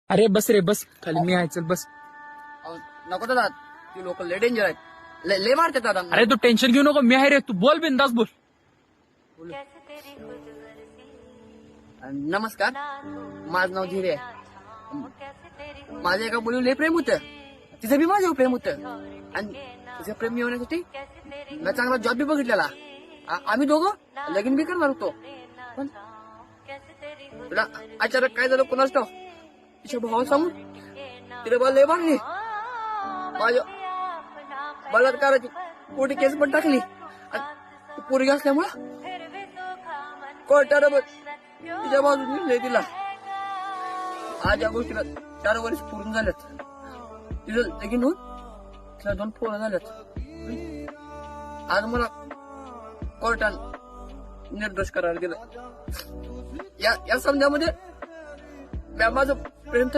अरे बस रे बस, खाली मी आहे, चल बस. अहो, नको दादा, ती लोक लय डेंजर आहेत, लय मारतात दादा. अरे तू टेन्शन घेऊ नको, मी आहे रे, तू बोल बिंदास बोल. नमस्कार, माझं नाव धीरे आहे. माझ्या एका मुलीवर लय प्रेम होतं, तिचं बी माझ्यावर प्रेम होतं, आणि तिचं प्रेम मिळवण्यासाठी मी चांगला जॉब बी बघितलेला. आम्ही दोघं लगीन बी करणार होतो, पण तुला अचानक काय झालं कोणाच ठाव, तिच्या भावा सांगून तिला मला लय मारली, माझ्या बलात्काराची मोठी केस पण टाकली, आणि पोरगी असल्यामुळं कोर्टानं तिच्या बाजूने निर्णय दिला. आज या गोष्टीला 4 वर्ष पूर्ण झाल्यात. तिचं लगीन होऊन तिला 2 पोरं झाल्यात. आज मला कोर्टानं निर्दोष करार दिला. या समजामध्ये माझं प्रेम तर